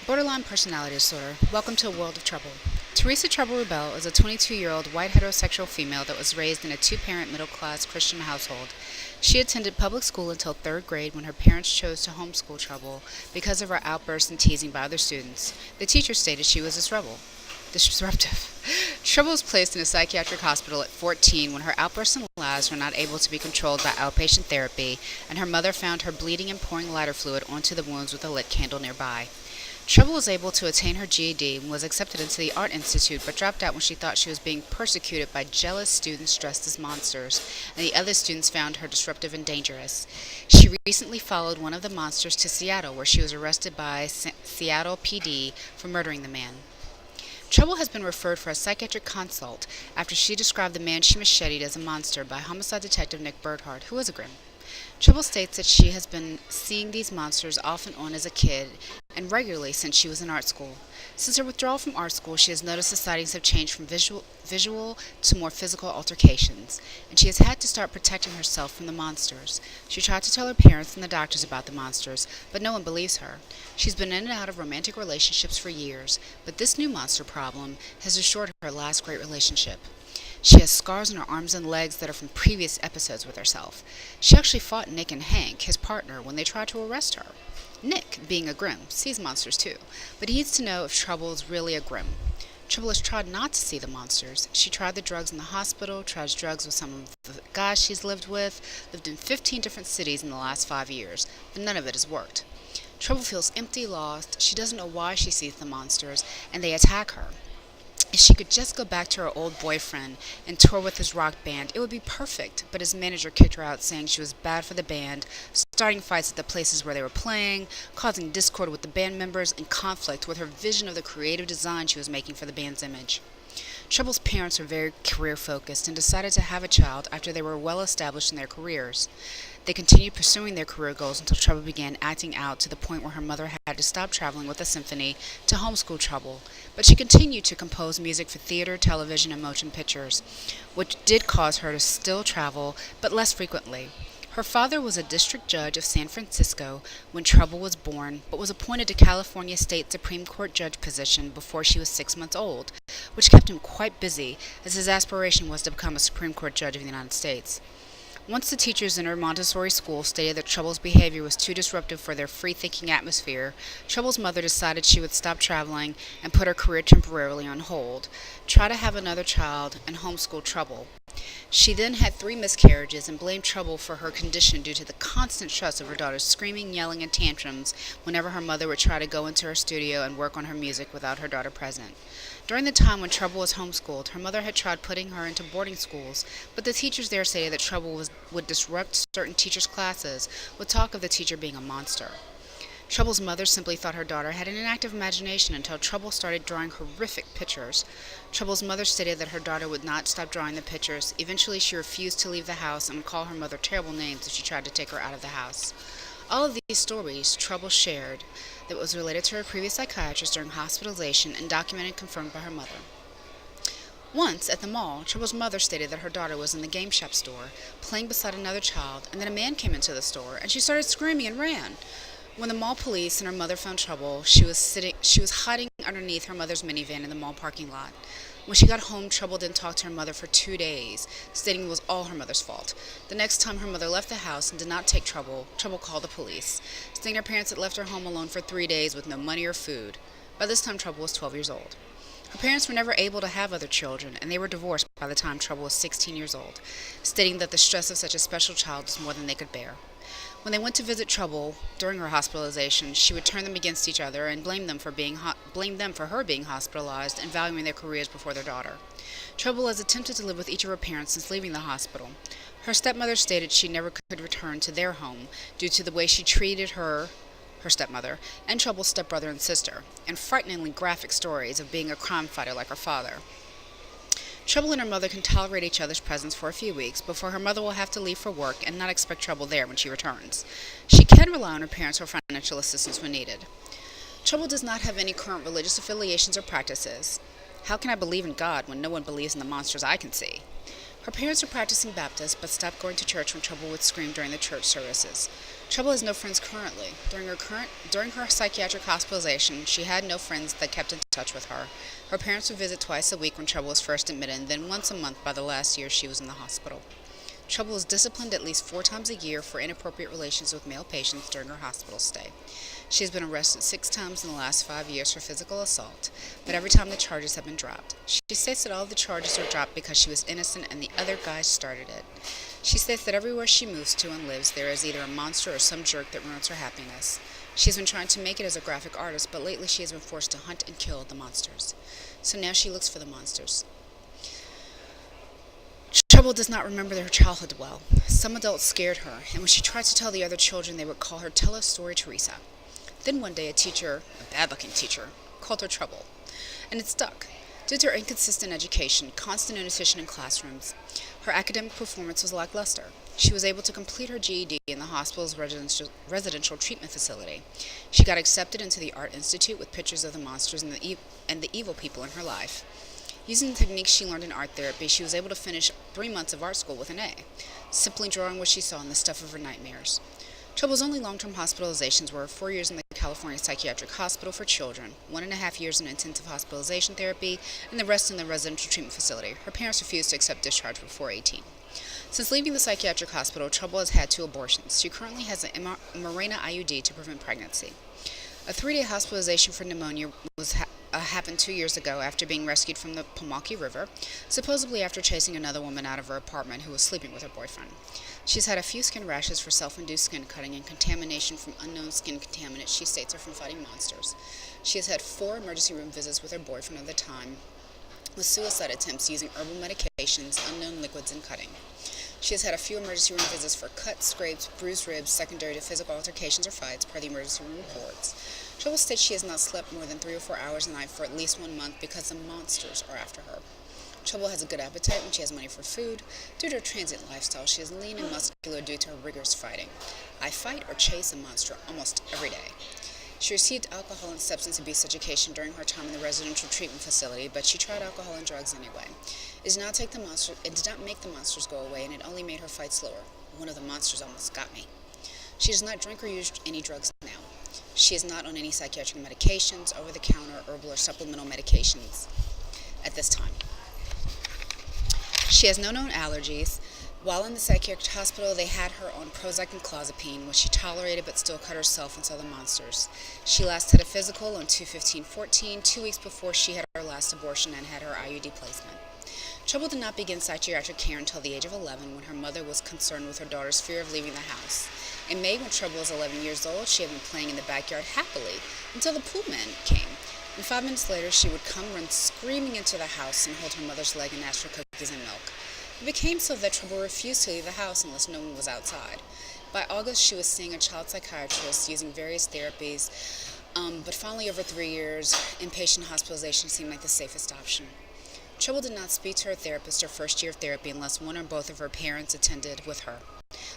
Borderline personality disorder. Welcome to a world of trouble. Teresa Trouble Rebel is a 22-year-old white heterosexual female that was raised in a two-parent middle-class Christian household. She attended public school until third grade when her parents chose to homeschool Trouble because of her outbursts and teasing by other students. The teacher stated she was disruptive. Trouble was placed in a psychiatric hospital at 14 when her outbursts and lies were not able to be controlled by outpatient therapy, and her mother found her bleeding and pouring lighter fluid onto the wounds with a lit candle nearby. Trouble was able to attain her GED and was accepted into the Art Institute, but dropped out when she thought she was being persecuted by jealous students dressed as monsters, and the other students found her disruptive and dangerous. She recently followed one of the monsters to Seattle, where she was arrested by Seattle PD for murdering the man. Trouble has been referred for a psychiatric consult after she described the man she macheted as a monster by homicide detective Nick Birdhart, who was a grim. Trouble states that she has been seeing these monsters off and on as a kid and regularly since she was in art school. Since her withdrawal from art school, she has noticed the sightings have changed from visual to more physical altercations, and she has had to start protecting herself from the monsters. She tried to tell her parents and the doctors about the monsters, but no one believes her. She's been in and out of romantic relationships for years, but this new monster problem has destroyed her last great relationship. She has scars on her arms and legs that are from previous episodes with herself. She actually fought Nick and Hank, his partner, when they tried to arrest her. Nick, being a Grimm, sees monsters too, but he needs to know if Trouble is really a Grimm. Trouble has tried not to see the monsters. She tried the drugs in the hospital, tries drugs with some of the guys she's lived with, lived in 15 different cities in the last 5 years, but none of it has worked. Trouble feels empty, lost, she doesn't know why she sees the monsters, and they attack her. If she could just go back to her old boyfriend and tour with his rock band, it would be perfect. But his manager kicked her out, saying she was bad for the band, starting fights at the places where they were playing, causing discord with the band members, and conflict with her vision of the creative design she was making for the band's image. Trouble's parents were very career focused and decided to have a child after they were well established in their careers. They continued pursuing their career goals until Trouble began acting out to the point where her mother had to stop traveling with the symphony to homeschool Trouble. But she continued to compose music for theater, television, and motion pictures, which did cause her to still travel, but less frequently. Her father was a district judge of San Francisco when Trouble was born, but was appointed to California State Supreme Court judge position before she was 6 months old, which kept him quite busy, as his aspiration was to become a Supreme Court judge of the United States. Once the teachers in her Montessori school stated that Trouble's behavior was too disruptive for their free-thinking atmosphere, Trouble's mother decided she would stop traveling and put her career temporarily on hold, try to have another child, and homeschool Trouble. She then had 3 miscarriages and blamed Trouble for her condition due to the constant stress of her daughter's screaming, yelling, and tantrums whenever her mother would try to go into her studio and work on her music without her daughter present. During the time when Trouble was homeschooled, her mother had tried putting her into boarding schools, but the teachers there stated that would disrupt certain teachers' classes with talk of the teacher being a monster. Trouble's mother simply thought her daughter had an inactive imagination until Trouble started drawing horrific pictures. Trouble's mother stated that her daughter would not stop drawing the pictures. Eventually, she refused to leave the house and would call her mother terrible names if she tried to take her out of the house. All of these stories Trouble shared that was related to her previous psychiatrist during hospitalization and documented and confirmed by her mother. Once, at the mall, Trouble's mother stated that her daughter was in the game shop store, playing beside another child, and then a man came into the store, and she started screaming and ran. When the mall police and her mother found Trouble, she was hiding underneath her mother's minivan in the mall parking lot. When she got home, Trouble didn't talk to her mother for 2 days, stating it was all her mother's fault. The next time her mother left the house and did not take Trouble, Trouble called the police, stating her parents had left her home alone for 3 days with no money or food. By this time, Trouble was 12 years old. Her parents were never able to have other children, and they were divorced by the time Trouble was 16 years old, stating that the stress of such a special child was more than they could bear. When they went to visit Trouble during her hospitalization, she would turn them against each other and blame them for her being hospitalized and valuing their careers before their daughter. Trouble has attempted to live with each of her parents since leaving the hospital. Her stepmother stated she never could return to their home due to the way she treated her stepmother, and Trouble's stepbrother and sister, and frighteningly graphic stories of being a crime fighter like her father. Trouble and her mother can tolerate each other's presence for a few weeks before her mother will have to leave for work and not expect Trouble there when she returns. She can rely on her parents for financial assistance when needed. Trouble does not have any current religious affiliations or practices. How can I believe in God when no one believes in the monsters I can see? Her parents are practicing Baptists, but stopped going to church when Trouble would scream during the church services. Trouble has no friends currently. During her psychiatric hospitalization, she had no friends that kept in touch with her. Her parents would visit twice a week when Trouble was first admitted, and then once a month by the last year she was in the hospital. Trouble was disciplined at least 4 times a year for inappropriate relations with male patients during her hospital stay. She has been arrested 6 times in the last 5 years for physical assault, but every time the charges have been dropped. She states that all of the charges were dropped because she was innocent and the other guys started it. She states that everywhere she moves to and lives, there is either a monster or some jerk that ruins her happiness. She has been trying to make it as a graphic artist, but lately she has been forced to hunt and kill the monsters. So now she looks for the monsters. Trouble does not remember her childhood well. Some adults scared her, and when she tried to tell the other children, they would call her Tell Us Story Teresa. Then one day a bad-looking teacher, called her Trouble, and it stuck. Due to her inconsistent education, constant inefficient in classrooms, her academic performance was lackluster. She was able to complete her GED in the hospital's residential treatment facility. She got accepted into the Art Institute with pictures of the monsters and the evil people in her life. Using the techniques she learned in art therapy, she was able to finish 3 months of art school with an A, simply drawing what she saw in the stuff of her nightmares. Trouble's only long-term hospitalizations were 4 years in the California Psychiatric Hospital for Children, 1.5 years in intensive hospitalization therapy, and the rest in the residential treatment facility. Her parents refused to accept discharge before 18. Since leaving the psychiatric hospital, Trouble has had 2 abortions. She currently has a Mirena IUD to prevent pregnancy. A 3-day hospitalization for pneumonia happened 2 years ago after being rescued from the Pomaki River, supposedly after chasing another woman out of her apartment who was sleeping with her boyfriend. She's had a few skin rashes for self-induced skin cutting and contamination from unknown skin contaminants she states are from fighting monsters. She has had 4 emergency room visits with her boyfriend at the time, with suicide attempts using herbal medications, unknown liquids, and cutting. She has had a few emergency room visits for cuts, scrapes, bruised ribs, secondary to physical altercations or fights, per the emergency room reports. Trouble states she has not slept more than 3 or 4 hours a night for at least 1 month because the monsters are after her. Trouble has a good appetite when she has money for food. Due to her transient lifestyle, she is lean and muscular due to her rigorous fighting. I fight or chase a monster almost every day. She received alcohol and substance abuse education during her time in the residential treatment facility, but she tried alcohol and drugs anyway. It did not make the monsters go away, and it only made her fight slower. One of the monsters almost got me. She does not drink or use any drugs now. She is not on any psychiatric medications, over-the-counter, herbal, or supplemental medications at this time. She has no known allergies. While in the psychiatric hospital, they had her on Prozac and clozapine, which she tolerated but still cut herself and saw the monsters. She last had a physical on 2/15/14, 2 weeks before she had her last abortion and had her IUD placement. Trouble did not begin psychiatric care until the age of 11, when her mother was concerned with her daughter's fear of leaving the house. In May, when Trouble was 11 years old, she had been playing in the backyard happily until the pool man came. And 5 minutes later, she would run screaming into the house and hold her mother's leg and ask for cookies and milk. It became so that Trouble refused to leave the house unless no one was outside. By August, she was seeing a child psychiatrist using various therapies, but finally, over 3 years, inpatient hospitalization seemed like the safest option. Trouble did not speak to her therapist her first year of therapy unless one or both of her parents attended with her.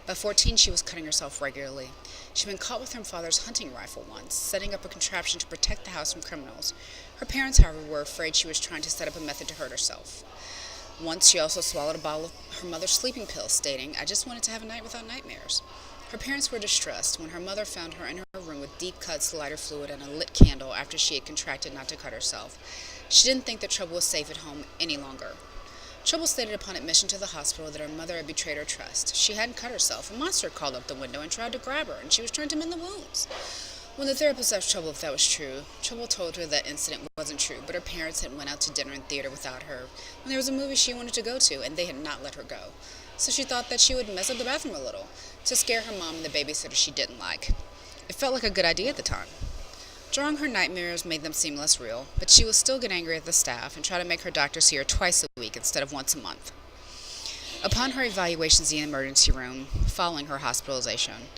By 14, she was cutting herself regularly. She'd been caught with her father's hunting rifle once, setting up a contraption to protect the house from criminals. Her parents, however, were afraid she was trying to set up a method to hurt herself. Once, she also swallowed a bottle of her mother's sleeping pills, stating, "I just wanted to have a night without nightmares." Her parents were distressed when her mother found her in her room with deep cuts, lighter fluid, and a lit candle after she had contracted not to cut herself. She didn't think that Trouble was safe at home any longer. Trouble stated upon admission to the hospital that her mother had betrayed her trust. She hadn't cut herself. A monster crawled up the window and tried to grab her, and she was trying to mend the wounds. When the therapist asked Trouble if that was true, Trouble told her that incident wasn't true, but her parents had went out to dinner and theater without her when there was a movie she wanted to go to, and they had not let her go. So she thought that she would mess up the bathroom a little, to scare her mom and the babysitter she didn't like. It felt like a good idea at the time. Drawing her nightmares made them seem less real, but she would still get angry at the staff and try to make her doctor see her twice a week instead of once a month. Upon her evaluations in the emergency room following her hospitalization,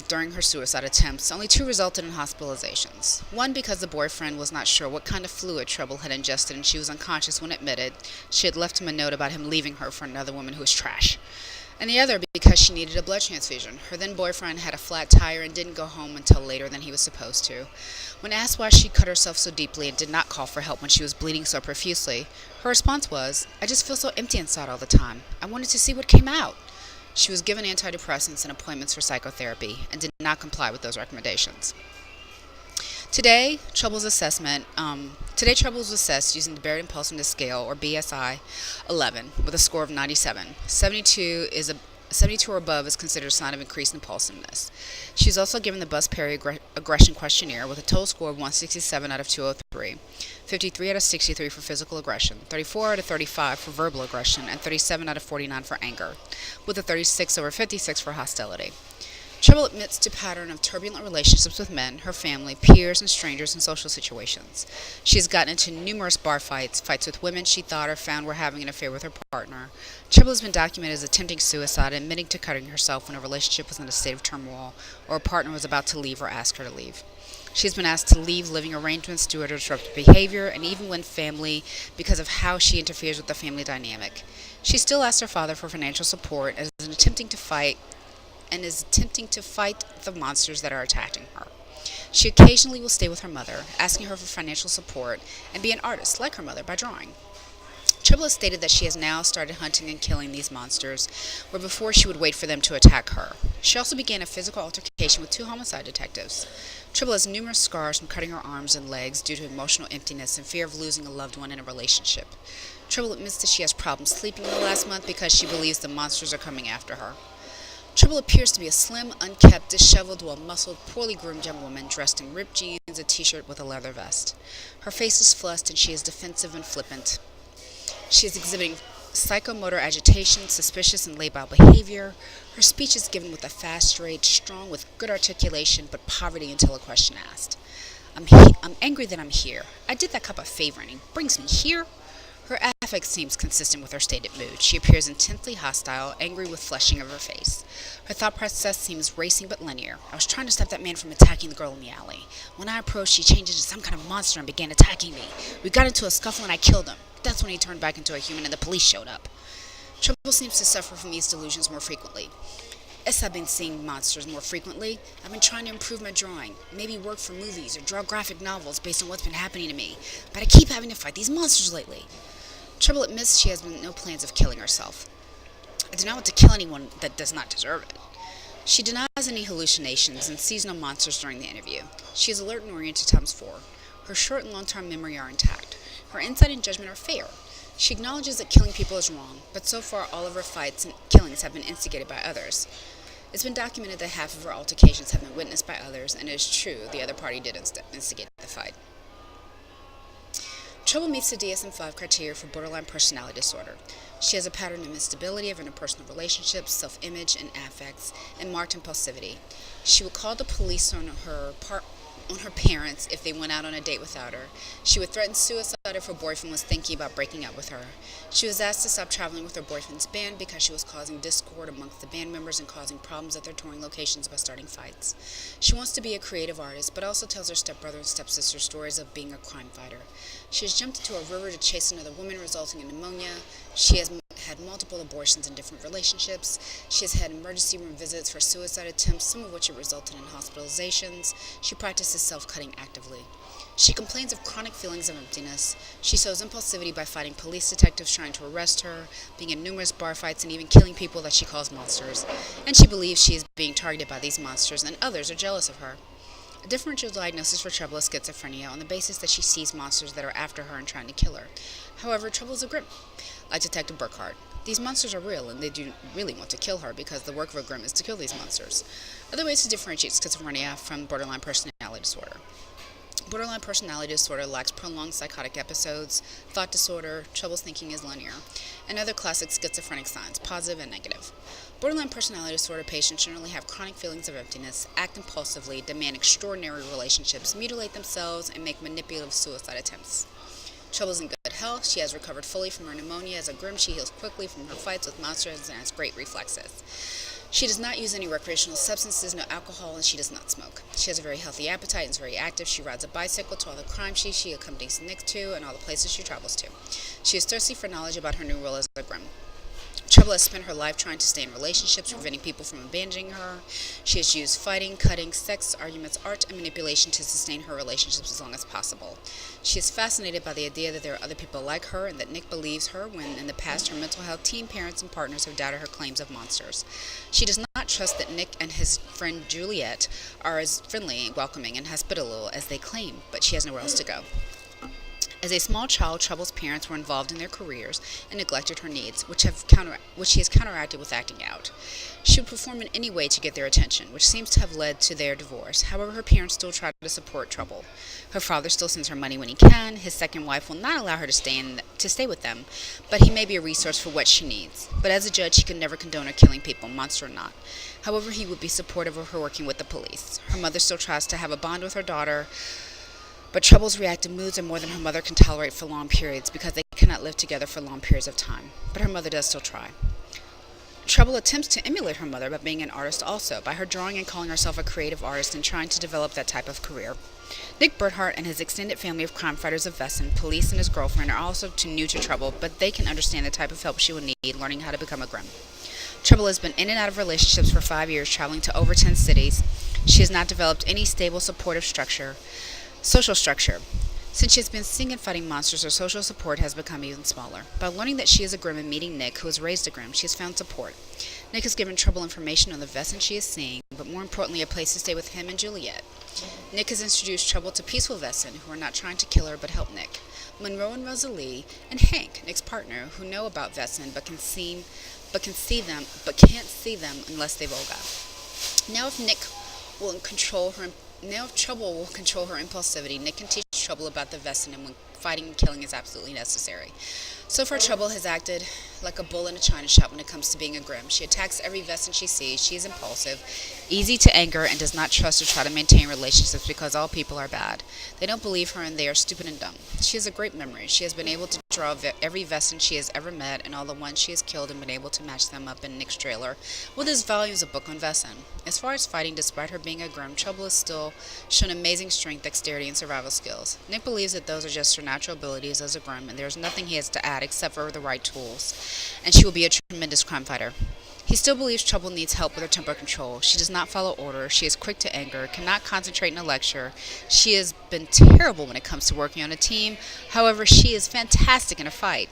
during her suicide attempts, only 2 resulted in hospitalizations. One because the boyfriend was not sure what kind of fluid Trouble had ingested and she was unconscious when admitted. She had left him a note about him leaving her for another woman who was trash. And the other because she needed a blood transfusion. Her then boyfriend had a flat tire and didn't go home until later than he was supposed to. When asked why she cut herself so deeply and did not call for help when she was bleeding so profusely, her response was, "I just feel so empty inside all the time. I wanted to see what came out." She was given antidepressants and appointments for psychotherapy and did not comply with those recommendations. Today Trouble was assessed using the Barrett Impulsiveness Scale, or BSI 11, with a score of 97. 72 or above is considered a sign of increased impulsiveness. She was also given the Bus-Perry Aggression Questionnaire with a total score of 167 out of 203, 53 out of 63 for physical aggression, 34 out of 35 for verbal aggression, and 37 out of 49 for anger, with a 36 over 56 for hostility. Trubel admits to a pattern of turbulent relationships with men, her family, peers, and strangers in social situations. She has gotten into numerous bar fights with women she thought or found were having an affair with her partner. Trubel has been documented as attempting suicide and admitting to cutting herself when a relationship was in a state of turmoil or a partner was about to leave or ask her to leave. She has been asked to leave living arrangements due to disruptive behavior and even when family because of how she interferes with the family dynamic. She still asks her father for financial support and is attempting to fight the monsters that are attacking her. She occasionally will stay with her mother, asking her for financial support, and be an artist like her mother by drawing. Trubel has stated that she has now started hunting and killing these monsters, where before she would wait for them to attack her. She also began a physical altercation with 2 homicide detectives. Trubel has numerous scars from cutting her arms and legs due to emotional emptiness and fear of losing a loved one in a relationship. Trubel admits that she has problems sleeping in the last month because she believes the monsters are coming after her. Trubel appears to be a slim, unkempt, disheveled, well-muscled, poorly groomed young woman dressed in ripped jeans and a t-shirt with a leather vest. Her face is flushed and she is defensive and flippant. She is exhibiting psychomotor agitation, suspicious and labile behavior. Her speech is given with a fast rate, strong with good articulation, but poverty until a question asked. I'm angry that I'm here. I did that cop a favor and he brings me here. Her affect seems consistent with her stated mood. She appears intensely hostile, angry with flushing of her face. Her thought process seems racing but linear. I was trying to stop that man from attacking the girl in the alley. When I approached, he changed into some kind of monster and began attacking me. We got into a scuffle and I killed him. That's when he turned back into a human and the police showed up. Trubel seems to suffer from these delusions more frequently. Yes, I've been seeing monsters more frequently. I've been trying to improve my drawing, maybe work for movies or draw graphic novels based on what's been happening to me, but I keep having to fight these monsters lately. Trubel admits she has no plans of killing herself. I do not want to kill anyone that does not deserve it. She denies any hallucinations and sees no monsters during the interview. She is alert and oriented times 4. Her short and long-term memory are intact. Her insight and judgment are fair. She acknowledges that killing people is wrong, but so far all of her fights and killings have been instigated by others. It's been documented that half of her altercations have been witnessed by others, and it is true the other party did instigate the fight. Trubel meets the DSM-5 criteria for borderline personality disorder. She has a pattern of instability of interpersonal relationships, self-image and affects, and marked impulsivity. She would call the police on her parents if they went out on a date without her. She would threaten suicide if her boyfriend was thinking about breaking up with her. She was asked to stop traveling with her boyfriend's band because she was causing discord amongst the band members and causing problems at their touring locations by starting fights. She wants to be a creative artist, but also tells her stepbrother and stepsister stories of being a crime fighter. She has jumped into a river to chase another woman, resulting in pneumonia. She has had multiple abortions in different relationships. She has had emergency room visits for suicide attempts, some of which have resulted in hospitalizations. She practices self-cutting actively. She complains of chronic feelings of emptiness. She shows impulsivity by fighting police detectives trying to arrest her, being in numerous bar fights, and even killing people that she calls monsters. And she believes she is being targeted by these monsters, and others are jealous of her. A differential diagnosis for Trubel is schizophrenia on the basis that she sees monsters that are after her and trying to kill her. However, Trubel is a Grim, like Detective Burkhart. These monsters are real, and they do really want to kill her because the work of a Grim is to kill these monsters. Other ways to differentiate schizophrenia from borderline personality disorder. Borderline personality disorder lacks prolonged psychotic episodes, thought disorder, Trubel's thinking is linear, and other classic schizophrenic signs, positive and negative. Borderline personality disorder patients generally have chronic feelings of emptiness, act impulsively, demand extraordinary relationships, mutilate themselves, and make manipulative suicide attempts. Trubel is in good health. She has recovered fully from her pneumonia. As a Grim, she heals quickly from her fights with monsters and has great reflexes. She does not use any recreational substances, no alcohol, and she does not smoke. She has a very healthy appetite and is very active. She rides a bicycle to all the crime scenes she accompanies Nick to and all the places she travels to. She is thirsty for knowledge about her new role as a Grim. Trubel has spent her life trying to stay in relationships, preventing people from abandoning her. She has used fighting, cutting, sex, arguments, art, and manipulation to sustain her relationships as long as possible. She is fascinated by the idea that there are other people like her and that Nick believes her when, in the past, her mental health team, parents, and partners have doubted her claims of monsters. She does not trust that Nick and his friend Juliet are as friendly, welcoming, and hospitable as they claim, but she has nowhere else to go. As a small child, Trubel's parents were involved in their careers and neglected her needs, which she has counteracted with acting out. She would perform in any way to get their attention, which seems to have led to their divorce. However, her parents still try to support Trubel. Her father still sends her money when he can. His second wife will not allow her to stay with them, but he may be a resource for what she needs. But as a judge, he could never condone her killing people, monster or not. However, he would be supportive of her working with the police. Her mother still tries to have a bond with her daughter, but Trubel's reactive moods are more than her mother can tolerate for long periods because they cannot live together for long periods of time. But her mother does still try. Trubel attempts to emulate her mother by being an artist also, by her drawing and calling herself a creative artist and trying to develop that type of career. Nick Burthart and his extended family of crime fighters of Vesson, police, and his girlfriend are also too new to Trubel, but they can understand the type of help she will need learning how to become a Grimm. Trubel has been in and out of relationships for 5 years, traveling to over 10 cities. She has not developed any stable, supportive social structure. Since she has been seeing and fighting monsters, her social support has become even smaller. By learning that she is a Grimm and meeting Nick, who was raised a Grimm, she has found support. Nick has given Trubel information on the Vesson she is seeing, but more importantly, a place to stay with him and Juliet. Nick has introduced Trubel to peaceful Vesson, who are not trying to kill her but help Nick. Monroe and Rosalie, and Hank, Nick's partner, who know about Vesson but can't see them unless they Volga. Now if Trubel will control her impulsivity, Nick can teach Trubel about the Vesson and when fighting and killing is absolutely necessary. So far, Trubel has acted like a bull in a china shop when it comes to being a Grimm. She attacks every Vesson she sees. She is impulsive, easy to anger, and does not trust or try to maintain relationships because all people are bad. They don't believe her and they are stupid and dumb. She has a great memory. She has been able to draw every Vesson she has ever met and all the ones she has killed and been able to match them up in Nick's trailer with his volumes of book on Vesson. As far as fighting, despite her being a Grimm, Trubel has still shown amazing strength, dexterity, and survival skills. Nick believes that those are just her natural abilities as a Grimm, and there is nothing he has to add except for the right tools, and she will be a tremendous crime fighter. He still believes Trubel needs help with her temper control. She does not follow orders. She is quick to anger, cannot concentrate in a lecture. She has been terrible when it comes to working on a team. However, she is fantastic in a fight.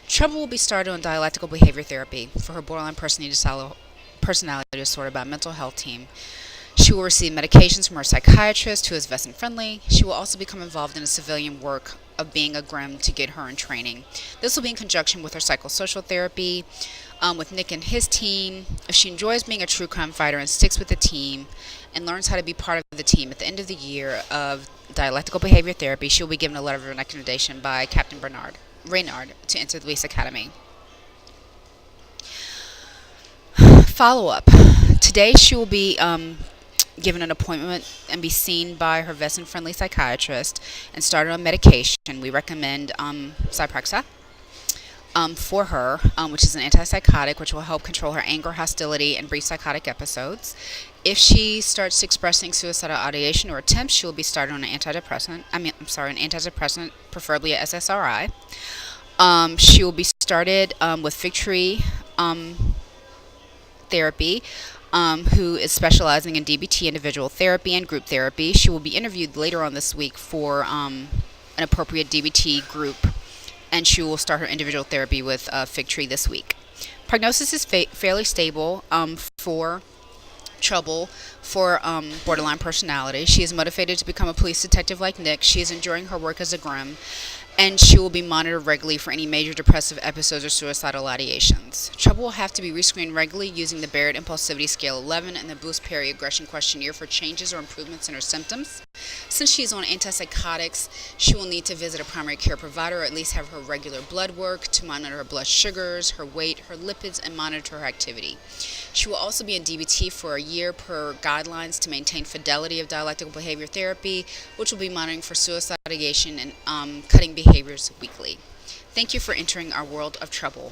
Trubel will be started on dialectical behavior therapy for her borderline personality disorder by a mental health team. She will receive medications from her psychiatrist, who is Vesson friendly. She will also become involved in the civilian work of being a Grimm to get her in training. This will be in conjunction with her psychosocial therapy with Nick and his team. If she enjoys being a true crime fighter and sticks with the team and learns how to be part of the team at the end of the year of dialectical behavior therapy, she will be given a letter of recommendation by Captain Reynard to enter the police academy. Follow-up. Today she will be given an appointment and be seen by her Vesson-friendly psychiatrist and started on medication. We recommend Zyprexa for her, which is an antipsychotic, which will help control her anger, hostility, and brief psychotic episodes. If she starts expressing suicidal ideation or attempts, she will be started on an antidepressant, preferably a SSRI. She will be started with Fig Tree therapy, who is specializing in DBT individual therapy and group therapy. She will be interviewed later on this week for an appropriate DBT group, and she will start her individual therapy with Fig Tree this week. Prognosis is fairly stable for Trubel for borderline personality. She is motivated to become a police detective like Nick. She is enjoying her work as a Grimm, and she will be monitored regularly for any major depressive episodes or suicidal ideations. Trubel will have to be rescreened regularly using the Barrett Impulsivity Scale 11 and the Boost Perry Aggression Questionnaire for changes or improvements in her symptoms. Since she is on antipsychotics, she will need to visit a primary care provider or at least have her regular blood work to monitor her blood sugars, her weight, her lipids, and monitor her activity. She will also be in DBT for a year per guidelines to maintain fidelity of dialectical behavior therapy, which will be monitoring for suicide ideation and cutting behaviors weekly. Thank you for entering our world of Trubel.